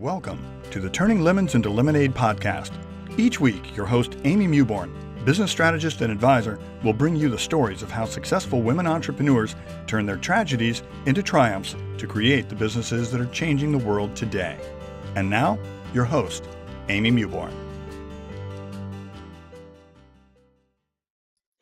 Welcome to the Turning Lemons into Lemonade podcast. Each week, your host, Amy Mewborn, business strategist and advisor, will bring you the stories of how successful women entrepreneurs turn their tragedies into triumphs to create the businesses that are changing the world today. And now, your host, Amy Mewborn.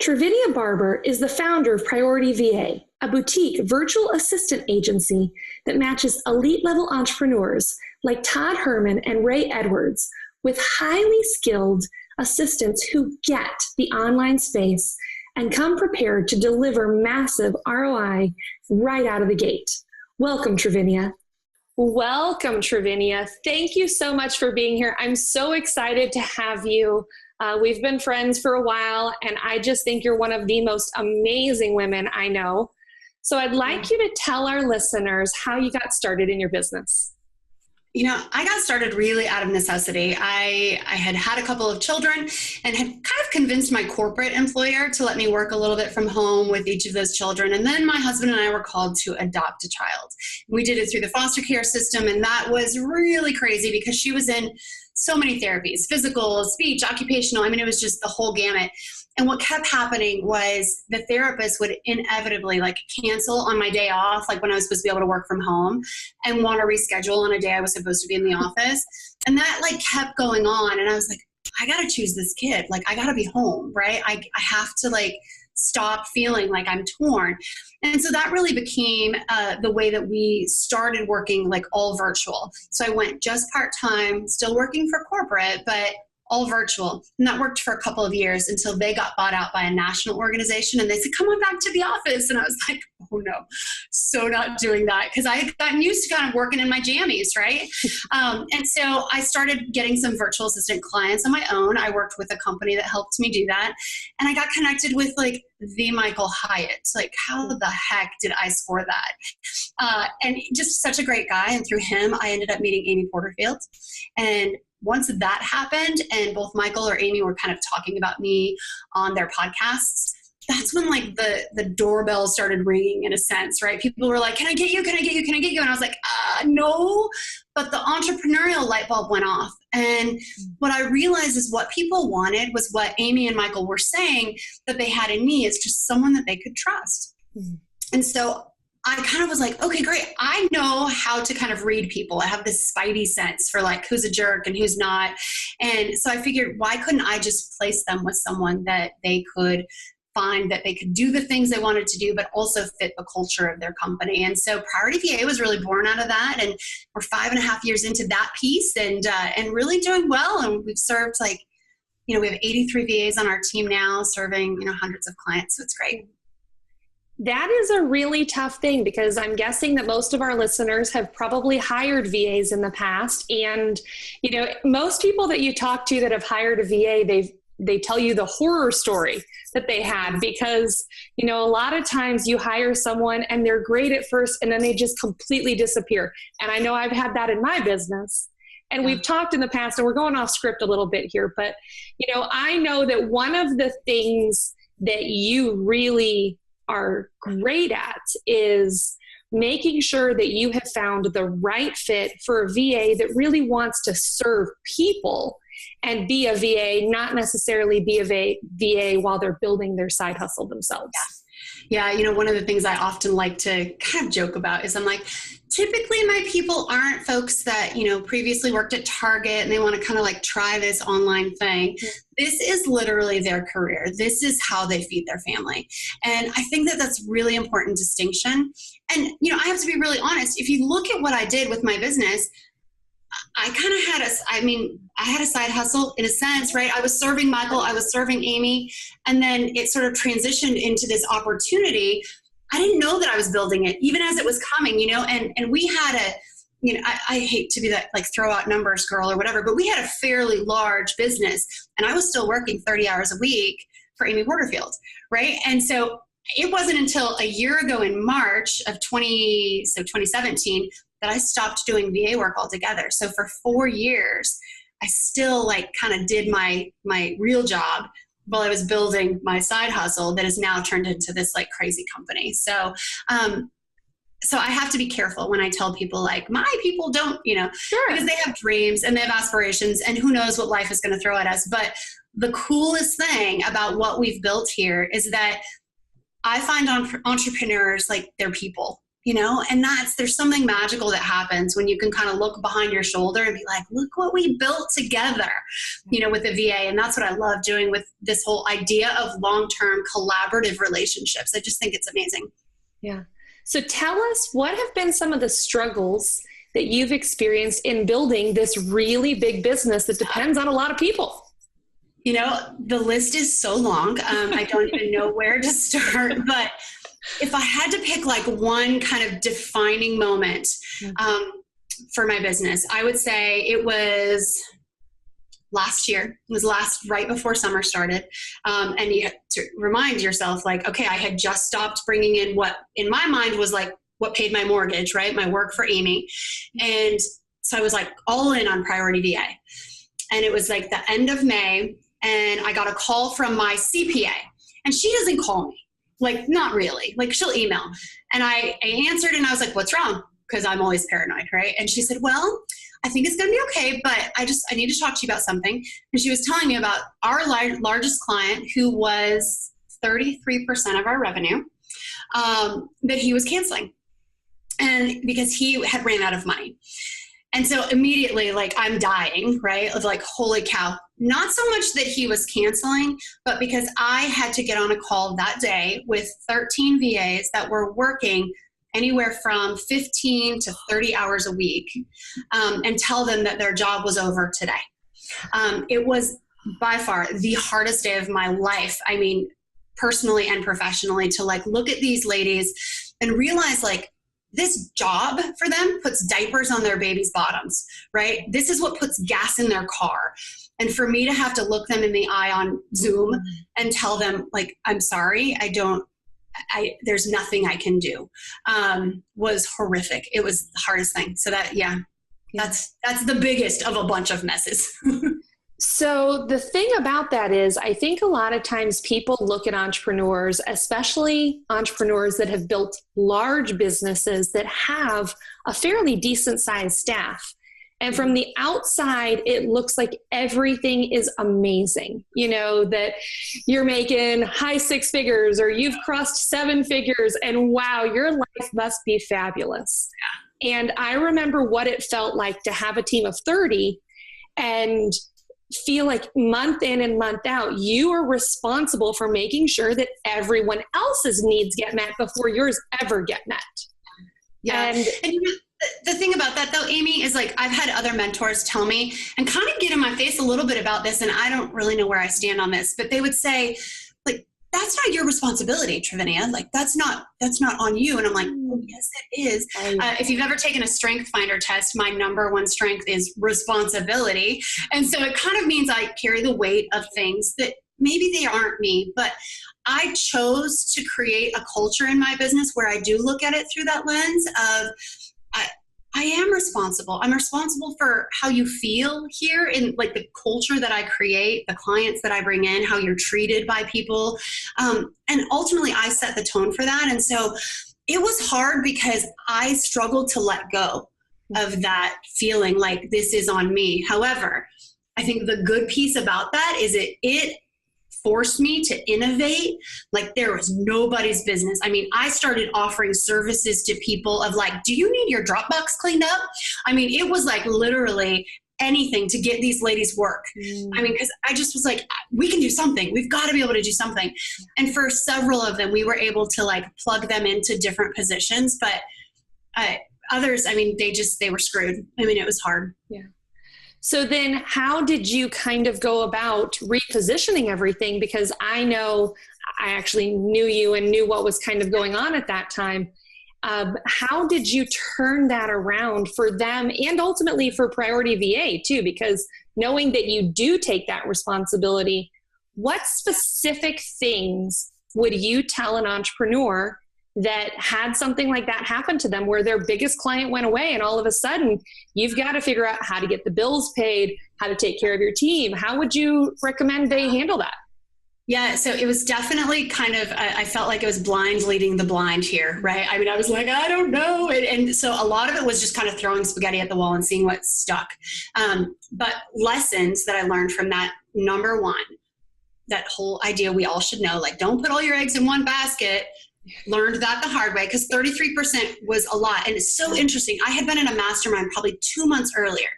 Trivinia Barber is the founder of Priority VA, a boutique virtual assistant agency that matches elite-level entrepreneurs like Todd Herman and Ray Edwards with highly skilled assistants who get the online space and come prepared to deliver massive ROI right out of the gate. Welcome, Trivinia. Welcome, Trivinia. Thank you so much for being here. I'm so excited to have you. We've been friends for a while, and I just think you're one of the most amazing women I know. So I'd like you to tell our listeners how you got started in your business. You know, I got started really out of necessity. I had a couple of children and had kind of convinced my corporate employer to let me work a little bit from home with each of those children. And then my husband and I were called to adopt a child. We did it through the foster care system, and that was really crazy because she was in so many therapies, physical, speech, occupational. I mean, it was just the whole gamut. And what kept happening was the therapist would inevitably cancel on my day off, like when I was supposed to be able to work from home, and want to reschedule on a day I was supposed to be in the office. And that kept going on. And I was like, I got to choose this kid. I got to be home, right? I have to stop feeling like I'm torn. And so that really became the way that we started working all virtual. So I went just part-time, still working for corporate, but all virtual. And that worked for a couple of years until they got bought out by a national organization and they said, come on back to the office. And I was like, oh no, so not doing that. Because I had gotten used to kind of working in my jammies, right? And so I started getting some virtual assistant clients on my own. I worked with a company that helped me do that. And I got connected with the Michael Hyatt. How the heck did I score that? And just such a great guy. And through him, I ended up meeting Amy Porterfield. And once that happened and both Michael or Amy were kind of talking about me on their podcasts, that's when the doorbell started ringing in a sense, right? People were like, can I get you? Can I get you? Can I get you? And I was like, no, but the entrepreneurial light bulb went off. And what I realized is what people wanted was what Amy and Michael were saying that they had in me is just someone that they could trust. Mm-hmm. And so I kind of was like, okay, great. I know how to kind of read people. I have this spidey sense for who's a jerk and who's not. And so I figured, why couldn't I just place them with someone that they could find that they could do the things they wanted to do, but also fit the culture of their company. And so Priority VA was really born out of that. And we're 5.5 years into that piece and really doing well. And we've served we have 83 VAs on our team now serving, hundreds of clients. So it's great. That is a really tough thing because I'm guessing that most of our listeners have probably hired VAs in the past. And, most people that you talk to that have hired a VA, they tell you the horror story that they had because, a lot of times you hire someone and they're great at first and then they just completely disappear. And I know I've had that in my business. And we've talked in the past, and we're going off script a little bit here, but, I know that one of the things that you really are great at is making sure that you have found the right fit for a VA that really wants to serve people and be a VA, not necessarily be a VA while they're building their side hustle themselves. Yeah, one of the things I often like to kind of joke about is I'm like, typically my people aren't folks that, previously worked at Target and they want to kind of try this online thing. Mm-hmm. This is literally their career. This is how they feed their family. And I think that that's really important distinction. And, I have to be really honest. If you look at what I did with my business, I kind of had I had a side hustle in a sense, right? I was serving Michael, I was serving Amy, and then it sort of transitioned into this opportunity. I didn't know that I was building it, even as it was coming, and we had I hate to be that throw out numbers girl or whatever, but we had a fairly large business and I was still working 30 hours a week for Amy Porterfield, right? And so it wasn't until a year ago in March of 2017 that I stopped doing VA work altogether. So for 4 years, I still kind of did my real job while I was building my side hustle that has now turned into this crazy company. So so I have to be careful when I tell people like, my people don't, Sure. because they have dreams and they have aspirations and who knows what life is going to throw at us. But the coolest thing about what we've built here is that I find entrepreneurs, like, they're people, and there's something magical that happens when you can kind of look behind your shoulder and be like, look what we built together, with the VA. And that's what I love doing with this whole idea of long-term collaborative relationships. I just think it's amazing. Yeah. So tell us, what have been some of the struggles that you've experienced in building this really big business that depends on a lot of people? The list is so long. I don't even know where to start, but if I had to pick like one kind of defining moment for my business, I would say it was last year. It was right before summer started. And you have to remind yourself, like, okay, I had just stopped bringing in what in my mind was like what paid my mortgage, right? My work for Amy. And so I was like all in on Priority VA. And it was like the end of May, and I got a call from my CPA, and she doesn't call me. Like, not really. Like, she'll email. And I answered, and I was like, what's wrong? Because I'm always paranoid, right? And she said, well, I think it's going to be okay, but I need to talk to you about something. And she was telling me about our largest client, who was 33% of our revenue, that he was canceling. And because he had ran out of money. And so immediately, like, I'm dying, right? Of like, holy cow. Not so much that he was canceling, but because I had to get on a call that day with 13 VAs that were working anywhere from 15 to 30 hours a week, and tell them that their job was over today. It was by far the hardest day of my life. I mean, personally and professionally, to like look at these ladies and realize like, this job for them puts diapers on their babies' bottoms, right? This is what puts gas in their car. And for me to have to look them in the eye on Zoom and tell them, like, I'm sorry, there's nothing I can do, was horrific. It was the hardest thing. So that's the biggest of a bunch of messes. So the thing about that is, I think a lot of times people look at entrepreneurs, especially entrepreneurs that have built large businesses that have a fairly decent sized staff. And from the outside, it looks like everything is amazing. That you're making high six figures or you've crossed seven figures and wow, your life must be fabulous. Yeah. And I remember what it felt like to have a team of 30 and feel like month in and month out, you are responsible for making sure that everyone else's needs get met before yours ever get met. Yeah. And the thing about that though, Amy, is like, I've had other mentors tell me and kind of get in my face a little bit about this. And I don't really know where I stand on this, but they would say, like, that's not your responsibility, Trivinia. Like, that's not on you. And I'm like, oh, yes, it is. If you've ever taken a strength finder test, my number one strength is responsibility. And so it kind of means I carry the weight of things that maybe they aren't me, but I chose to create a culture in my business where I do look at it through that lens of, I am responsible. I'm responsible for how you feel here in like the culture that I create, the clients that I bring in, how you're treated by people. And ultimately I set the tone for that. And so it was hard because I struggled to let go of that feeling like this is on me. However, I think the good piece about that is it forced me to innovate like there was nobody's business. I mean, I started offering services to people of like, do you need your Dropbox cleaned up? I mean, it was like literally anything to get these ladies work. I mean, because I just was like, we can do something. We've got to be able to do something. And for several of them, we were able to like plug them into different positions. But others, I mean, they were screwed. I mean, it was hard. Yeah. So then how did you kind of go about repositioning everything? Because I know I actually knew you and knew what was kind of going on at that time. How did you turn that around for them and ultimately for Priority VA too? Because knowing that you do take that responsibility, what specific things would you tell an entrepreneur that had something like that happen to them where their biggest client went away and all of a sudden you've got to figure out how to get the bills paid, how to take care of your team? How would you recommend they handle that? Yeah, so it was definitely kind of, I felt like it was blind leading the blind here, right? I mean, I was like, I don't know. And so a lot of it was just kind of throwing spaghetti at the wall and seeing what stuck. But lessons that I learned from that, number one, that whole idea we all should know, like, don't put all your eggs in one basket. Learned that the hard way, because 33% was a lot. And it's so interesting. I had been in a mastermind probably 2 months earlier.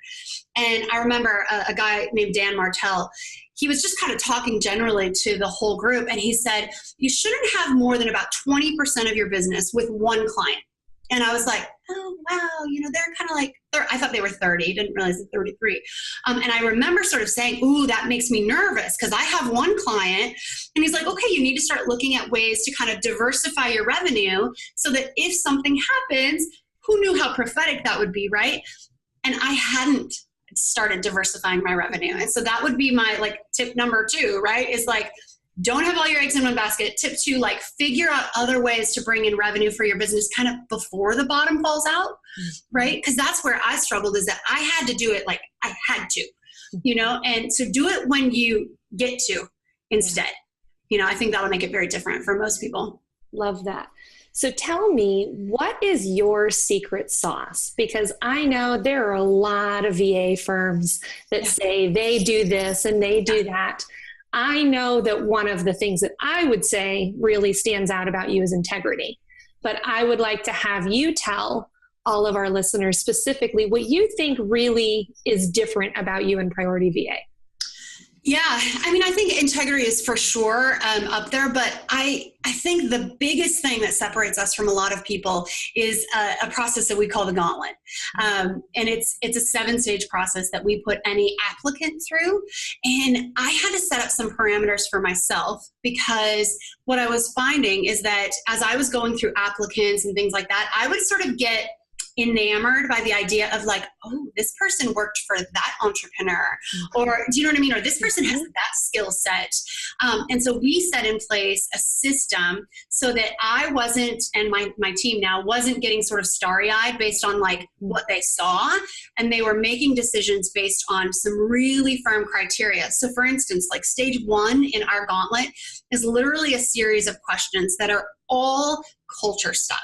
And I remember a guy named Dan Martell, he was just kind of talking generally to the whole group. And he said, you shouldn't have more than about 20% of your business with one client. And I was like, oh, wow, they're kind of like, I thought they were 30, didn't realize they're 33. And I remember sort of saying, ooh, that makes me nervous because I have one client. And he's like, okay, you need to start looking at ways to kind of diversify your revenue so that if something happens, who knew how prophetic that would be, right? And I hadn't started diversifying my revenue. And so that would be my tip number 2, right? Is don't have all your eggs in one basket. Tip 2, figure out other ways to bring in revenue for your business kind of before the bottom falls out, right? Because that's where I struggled, is that I had to do it I had to, and so do it when you get to instead. I think that'll make it very different for most people. Love that. So tell me, what is your secret sauce? Because I know there are a lot of VA firms that say they do this and they do that. I know that one of the things that I would say really stands out about you is integrity. But I would like to have you tell all of our listeners specifically what you think really is different about you in Priority VA. Yeah, I mean, I think integrity is for sure up there, but I think the biggest thing that separates us from a lot of people is a process that we call the gauntlet. And it's a 7-stage process that we put any applicant through. And I had to set up some parameters for myself, because what I was finding is that as I was going through applicants and things like that, I would sort of get enamored by the idea of oh, this person worked for that entrepreneur, or do you know what I mean? Or this person has that skill set. And so we set in place a system so that I wasn't, and my team now wasn't getting sort of starry-eyed based on what they saw. And they were making decisions based on some really firm criteria. So for instance, stage 1 in our gauntlet is literally a series of questions that are all culture stuff.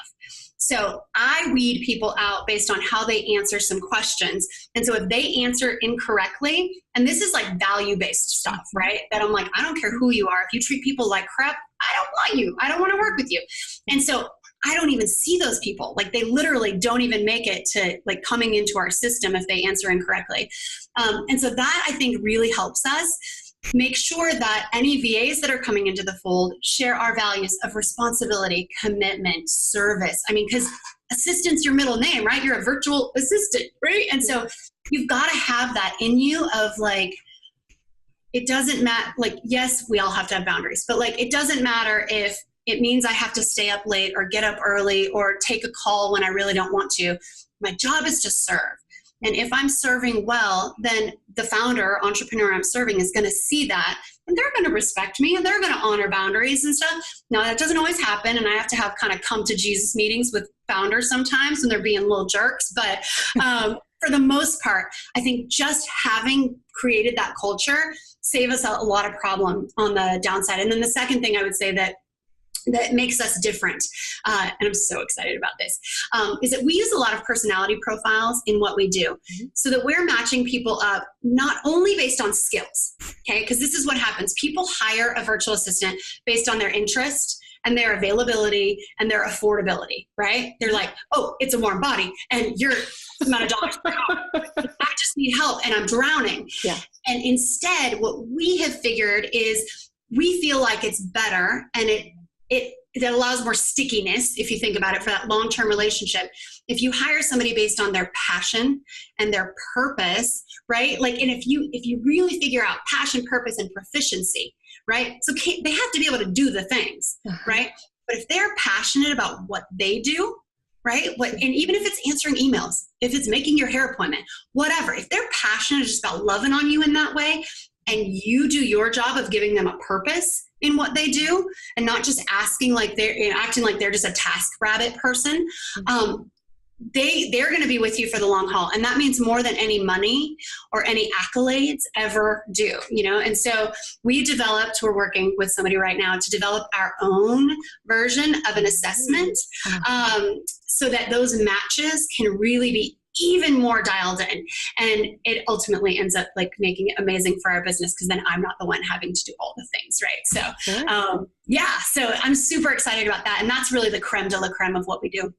So I weed people out based on how they answer some questions. And so if they answer incorrectly, and this is value-based stuff, right? That I'm I don't care who you are. If you treat people like crap, I don't want you. I don't want to work with you. And so I don't even see those people. They literally don't even make it to coming into our system if they answer incorrectly. And so that I think really helps us make sure that any VAs that are coming into the fold share our values of responsibility, commitment, service. I mean, because assistant's your middle name, right? You're a virtual assistant, right? And so you've got to have that in you of it doesn't matter, yes, we all have to have boundaries, but it doesn't matter if it means I have to stay up late or get up early or take a call when I really don't want to. My job is to serve. And if I'm serving well, then the founder, entrepreneur I'm serving is going to see that, and they're going to respect me, and they're going to honor boundaries and stuff. Now, that doesn't always happen, and I have to have kind of come to Jesus meetings with founders sometimes when they're being little jerks. But for the most part, I think just having created that culture save us a lot of problem on the downside. And then the second thing I would say that makes us different, and I'm so excited about this, is that we use a lot of personality profiles in what we do, so that we're matching people up not only based on skills, okay? Because this is what happens. People hire a virtual assistant based on their interest and their availability and their affordability, right? They're like, oh, it's a warm body and you're amount of dollars per hour. I just need help and I'm drowning. Yeah. And instead, what we have figured is we feel like it's better, and it allows more stickiness, if you think about it, for that long-term relationship. If you hire somebody based on their passion and their purpose, right? And if you really figure out passion, purpose, and proficiency, right? So they have to be able to do the things, right? But if they're passionate about what they do, right? And even if it's answering emails, if it's making your hair appointment, whatever, if they're passionate just about loving on you in that way, and you do your job of giving them a purpose in what they do, and not just asking acting like they're just a task rabbit person, they're going to be with you for the long haul. And that means more than any money or any accolades ever do, And so we're working with somebody right now to develop our own version of an assessment, so that those matches can really be even more dialed in. And it ultimately ends up like making it amazing for our business, because then I'm not the one having to do all the things, right? So, so I'm super excited about that. And that's really the creme de la creme of what we do.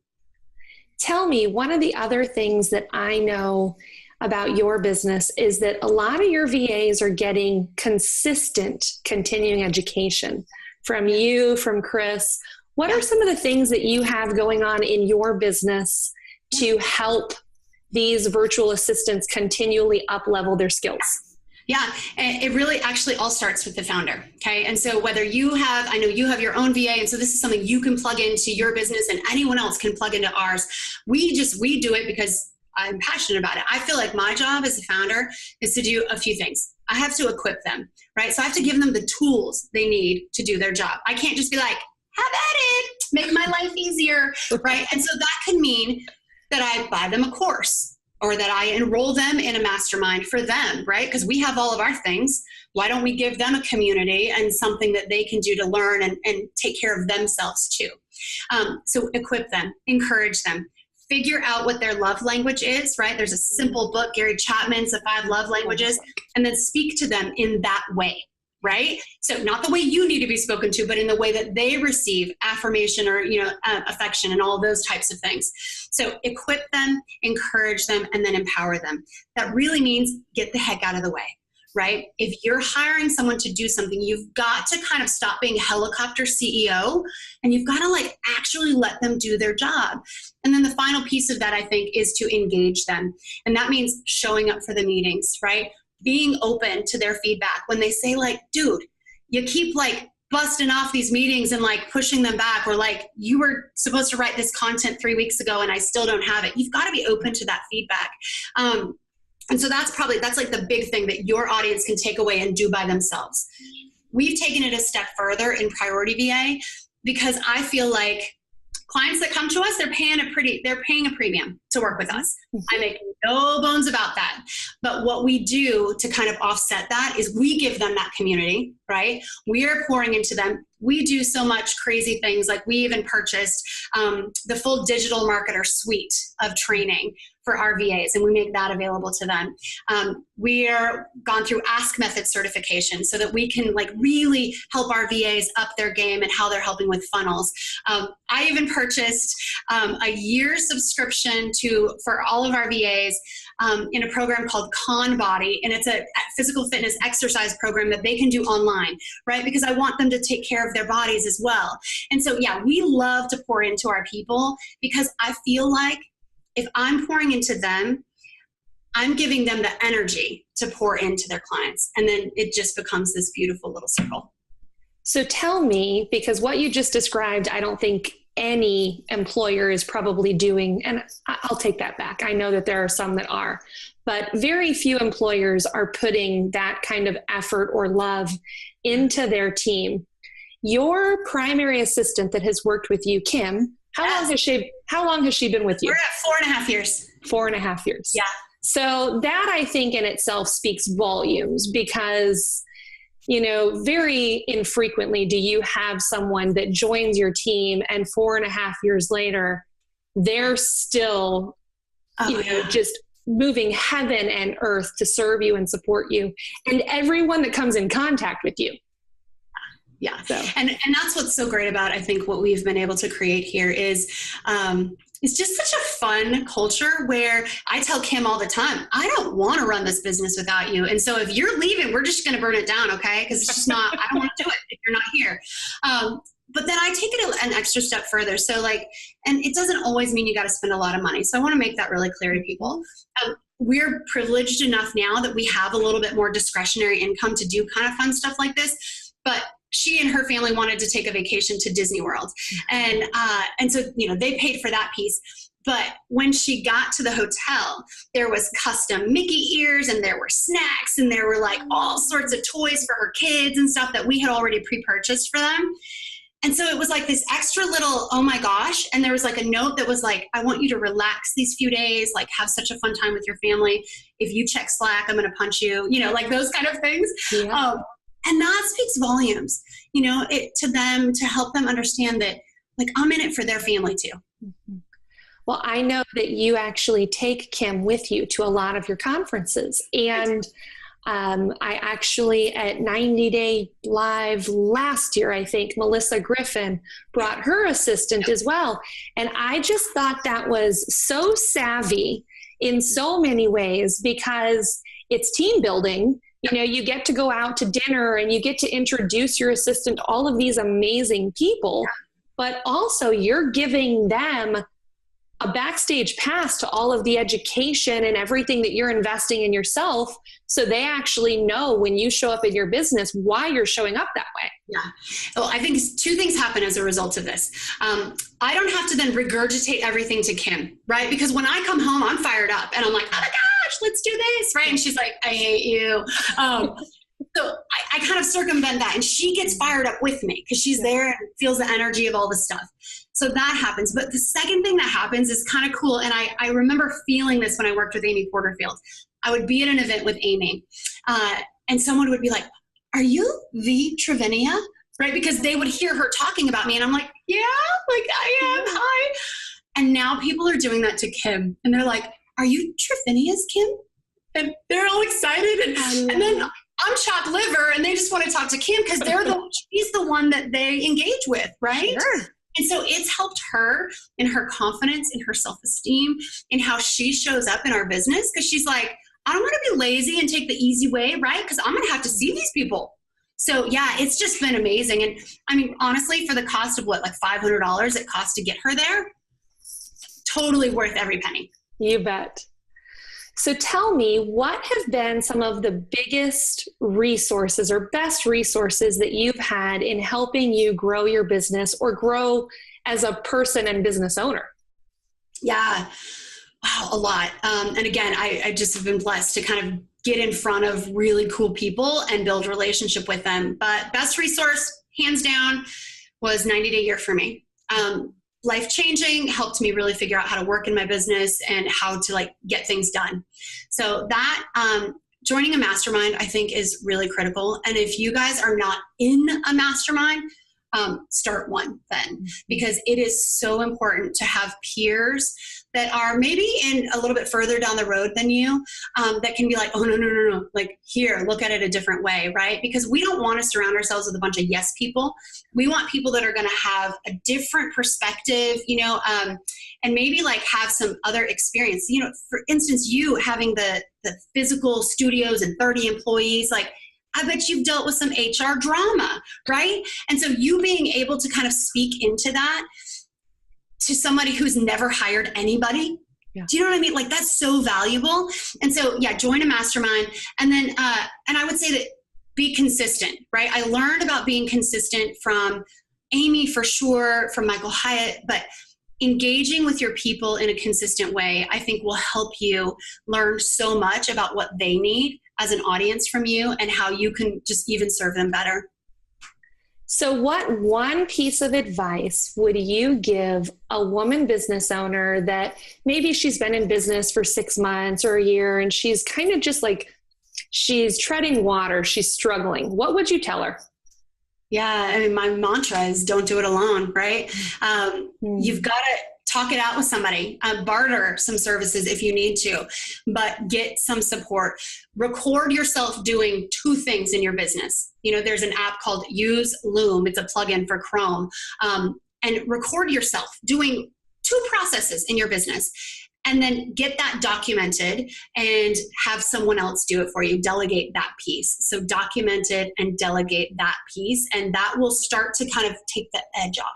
Tell me, one of the other things that I know about your business is that a lot of your VAs are getting consistent continuing education from you, from Chris. What are some of the things that you have going on in your business to help these virtual assistants continually up-level their skills? Yeah, and it really actually all starts with the founder, okay? And so whether I know you have your own VA, and so this is something you can plug into your business and anyone else can plug into ours. We do it because I'm passionate about it. I feel like my job as a founder is to do a few things. I have to equip them, right? So I have to give them the tools they need to do their job. I can't just be like, have at it, make my life easier, right? And so that can mean that I buy them a course, or that I enroll them in a mastermind for them, right? Because we have all of our things. Why don't we give them a community and something that they can do to learn and take care of themselves too? So equip them, encourage them, figure out what their love language is, right? There's a simple book, Gary Chapman's The 5 Love Languages, and then speak to them in that way, right? So not the way you need to be spoken to, but in the way that they receive affirmation or, affection and all those types of things. So equip them, encourage them, and then empower them. That really means get the heck out of the way, right? If you're hiring someone to do something, you've got to kind of stop being helicopter CEO, and you've got to actually let them do their job. And then the final piece of that, I think, is to engage them. And that means showing up for the meetings, right? Being open to their feedback when they say dude, you keep busting off these meetings and pushing them back, or you were supposed to write this content 3 weeks ago and I still don't have it. You've got to be open to that feedback. And so that's the big thing that your audience can take away and do by themselves. We've taken it a step further in Priority VA, because I feel like clients that come to us, they're paying a premium to work with us. I make no bones about that. But what we do to kind of offset that is we give them that community, right? We are pouring into them. We do so much crazy things. We even purchased the full digital marketer suite of training for our VAs, and we make that available to them. We are gone through Ask Method certification so that we can really help our VAs up their game and how they're helping with funnels. I even purchased a year subscription for all of our VAs in a program called Con Body, and it's a physical fitness exercise program that they can do online, right? Because I want them to take care of their bodies as well. And so, we love to pour into our people, because I feel like if I'm pouring into them, I'm giving them the energy to pour into their clients. And then it just becomes this beautiful little circle. So tell me, because what you just described, I don't think any employer is probably doing, and I'll take that back. I know that there are some that are, but very few employers are putting that kind of effort or love into their team. Your primary assistant that has worked with you, Kim, how long has she been with you? We're at 4.5 years. 4.5 years. Yeah. So that, I think, in itself speaks volumes, because very infrequently do you have someone that joins your team and 4.5 years later, they're still, just moving heaven and earth to serve you and support you and everyone that comes in contact with you. Yeah. So. And that's what's so great about, I think, what we've been able to create here is, it's just such a fun culture where I tell Kim all the time, I don't want to run this business without you. And so if you're leaving, we're just going to burn it down. Okay. Cause it's just not, I don't want to do it if you're not here. But then I take it an extra step further. So and it doesn't always mean you got to spend a lot of money. So I want to make that really clear to people. We're privileged enough now that we have a little bit more discretionary income to do kind of fun stuff like this. But she and her family wanted to take a vacation to Disney World. And so, they paid for that piece. But when she got to the hotel, there was custom Mickey ears, and there were snacks, and there were all sorts of toys for her kids and stuff that we had already pre-purchased for them. And so it was like this extra little, oh my gosh. And there was like a note that was like, I want you to relax these few days, like have such a fun time with your family. If you check Slack, I'm going to punch you, like those kind of things. Yeah. And that speaks volumes, to them, to help them understand that like I'm in it for their family too. Mm-hmm. Well, I know that you actually take Kim with you to a lot of your conferences. And I actually, at 90 Day Live last year, I think, Melissa Griffin brought her assistant as well. And I just thought that was so savvy in so many ways, because it's team building. You get to go out to dinner and you get to introduce your assistant to all of these amazing people, but also you're giving them a backstage pass to all of the education and everything that you're investing in yourself, so they actually know when you show up in your business why you're showing up that way. Yeah. Well, I think two things happen as a result of this. I don't have to then regurgitate everything to Kim, right? Because when I come home, I'm fired up and I'm like, oh my gosh, let's do this, right? And she's like, I hate you. So I kind of circumvent that, and she gets fired up with me because she's there and feels the energy of all the stuff. So that happens. But the second thing that happens is kind of cool. And I remember feeling this when I worked with Amy Porterfield. I would be at an event with Amy and someone would be like, are you the Trivinia? Right? Because they would hear her talking about me and I'm like, yeah, like I am. Hi. And now people are doing that to Kim and they're like, are you Trivinia's Kim? And they're all excited. And then I'm chopped liver and they just want to talk to Kim because she's the one that they engage with, right? Sure. And so it's helped her in her confidence, in her self-esteem, in how she shows up in our business. Because she's like, I don't want to be lazy and take the easy way, right? Because I'm going to have to see these people. So yeah, it's just been amazing. And I mean, honestly, for the cost of like $500 it costs to get her there, totally worth every penny. You bet. So tell me, what have been some of the biggest resources or best resources that you've had in helping you grow your business or grow as a person and business owner? Yeah, wow, a lot. And again, I just have been blessed to kind of get in front of really cool people and build a relationship with them. But best resource, hands down, was 90 Day Year for me. Life-changing, helped me really figure out how to work in my business and how to like get things done. So that joining a mastermind, I think, is really critical. And if you guys are not in a mastermind, start one then, because it is so important to have peers that are maybe in a little bit further down the road than you, that can be like, oh, no, like here, look at it a different way, right? Because we don't want to surround ourselves with a bunch of yes people. We want people that are going to have a different perspective, and maybe like have some other experience. For instance, you having the physical studios and 30 employees, like I bet you've dealt with some HR drama, right? And so you being able to kind of speak into that to somebody who's never hired anybody. Yeah. Do you know what I mean? Like that's so valuable. And so yeah, join a mastermind. And then, and I would say that be consistent, right? I learned about being consistent from Amy for sure, from Michael Hyatt, but engaging with your people in a consistent way, I think will help you learn so much about what they need as an audience from you and how you can just even serve them better. So what one piece of advice would you give a woman business owner that maybe she's been in business for 6 months or a year and she's kind of just like, she's treading water, she's struggling? What would you tell her? Yeah, I mean, my mantra is don't do it alone, right? You've got to talk it out with somebody, barter some services if you need to, but get some support. Record yourself doing 2 things in your business. There's an app called Use Loom. It's a plugin for Chrome. And record yourself doing 2 processes in your business. And then get that documented and have someone else do it for you. Delegate that piece. So document it and delegate that piece. And that will start to kind of take the edge off.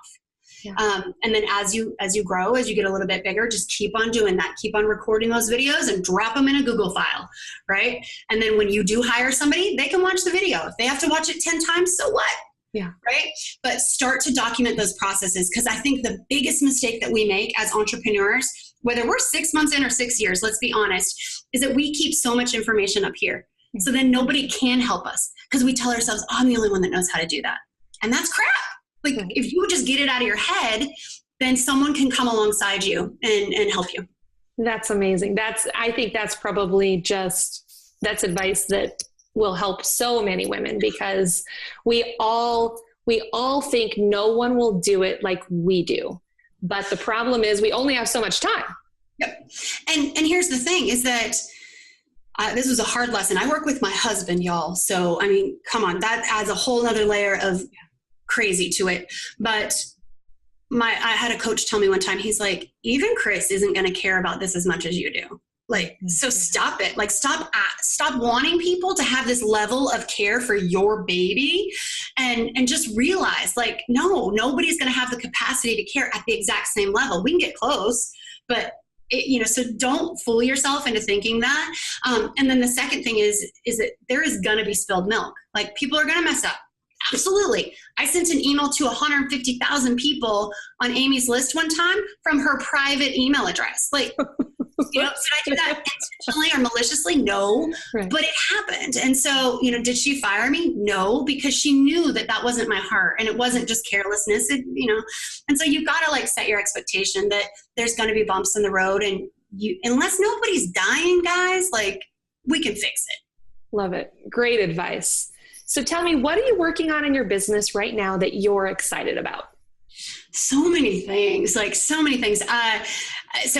Yeah. And then as you grow, as you get a little bit bigger, just keep on doing that. Keep on recording those videos and drop them in a Google file, right? And then when you do hire somebody, they can watch the video. If they have to watch it 10 times, so what? Yeah. Right? But start to document those processes, because I think the biggest mistake that we make as entrepreneurs, whether we're 6 months in or 6 years, let's be honest, is that we keep so much information up here. So then nobody can help us because we tell ourselves, oh, I'm the only one that knows how to do that. And that's crap. Like if you just get it out of your head, then someone can come alongside you and help you. That's amazing. I think that's probably that's advice that will help so many women, because we all think no one will do it like we do. But the problem is we only have so much time. Yep. And here's the thing is that this was a hard lesson. I work with my husband, y'all. So, I mean, come on, that adds a whole other layer of crazy to it. But I had a coach tell me one time, he's like, even Chris isn't going to care about this as much as you do. Like, so stop it. Like, stop wanting people to have this level of care for your baby, and just realize, like, no, nobody's going to have the capacity to care at the exact same level. We can get close, but so don't fool yourself into thinking that. And then the second thing is that there is going to be spilled milk. Like, people are going to mess up. Absolutely. I sent an email to 150,000 people on Amy's list one time from her private email address. Like, did I do that intentionally or maliciously? No, right. But it happened. And so, did she fire me? No, because she knew that wasn't my heart, and it wasn't just carelessness, and so you've got to set your expectation that there's going to be bumps in the road, and unless nobody's dying, guys, we can fix it. Love it. Great advice. So tell me, what are you working on in your business right now that you're excited about? So many things. So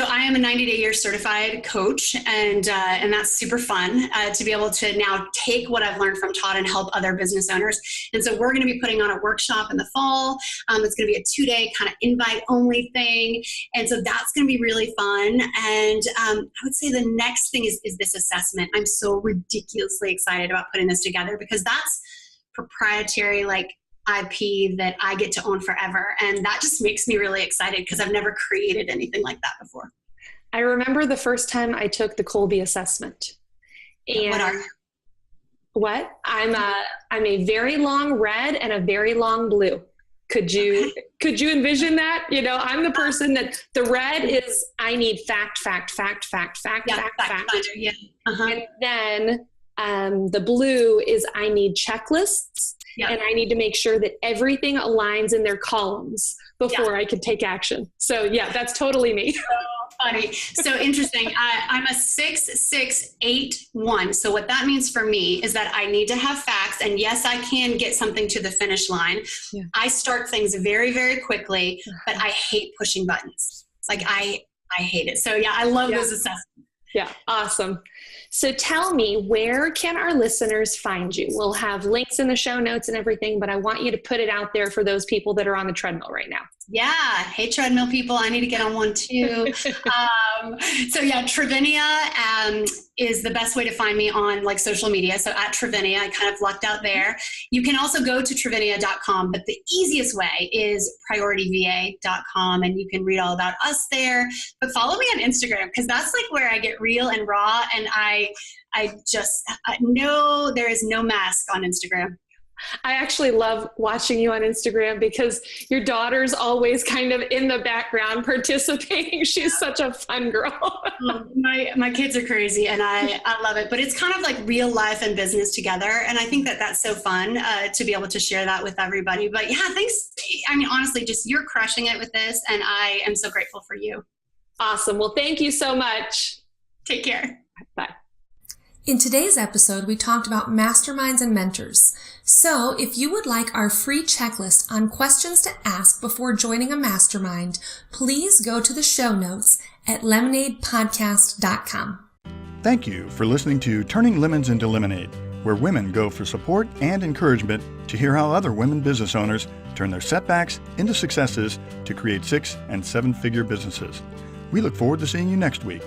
I am a 90-day year certified coach, and that's super fun to be able to now take what I've learned from Todd and help other business owners. And so we're going to be putting on a workshop in the fall. It's going to be a 2-day kind of invite only thing. And so that's going to be really fun. And I would say the next thing is this assessment. I'm so ridiculously excited about putting this together, because that's proprietary, IP that I get to own forever. And that just makes me really excited, because I've never created anything like that before. I remember the first time I took the Colby assessment. And what? I'm a very long red and a very long blue. Could you envision that? I'm the person that the red is, I need fact. Yeah. Uh-huh. And then the blue is, I need checklists. Yep. And I need to make sure that everything aligns in their columns before I can take action. So that's totally me. So funny. So interesting. I'm a 6-6-8-1. So what that means for me is that I need to have facts, and yes, I can get something to the finish line. Yeah. I start things very, very quickly, but I hate pushing buttons. I hate it. So I love those assessments. Yeah. Awesome. So tell me, where can our listeners find you? We'll have links in the show notes and everything, but I want you to put it out there for those people that are on the treadmill right now. Yeah. Hey, treadmill people. I need to get on one too. Trivinia is the best way to find me on social media. So at Trivinia, I kind of lucked out there. You can also go to Trivinia.com, but the easiest way is PriorityVA.com, and you can read all about us there. But follow me on Instagram, because that's where I get real and raw, and I know there is no mask on Instagram. I actually love watching you on Instagram, because your daughter's always kind of in the background participating. She's such a fun girl. My kids are crazy, and I love it. But it's kind of real life and business together. And I think that's so fun to be able to share that with everybody. But thanks. I mean, honestly, just you're crushing it with this, and I am so grateful for you. Awesome. Well, thank you so much. Take care. Bye. In today's episode, we talked about masterminds and mentors. So if you would like our free checklist on questions to ask before joining a mastermind, please go to the show notes at lemonadepodcast.com. Thank you for listening to Turning Lemons into Lemonade, where women go for support and encouragement to hear how other women business owners turn their setbacks into successes to create 6- and 7-figure businesses. We look forward to seeing you next week.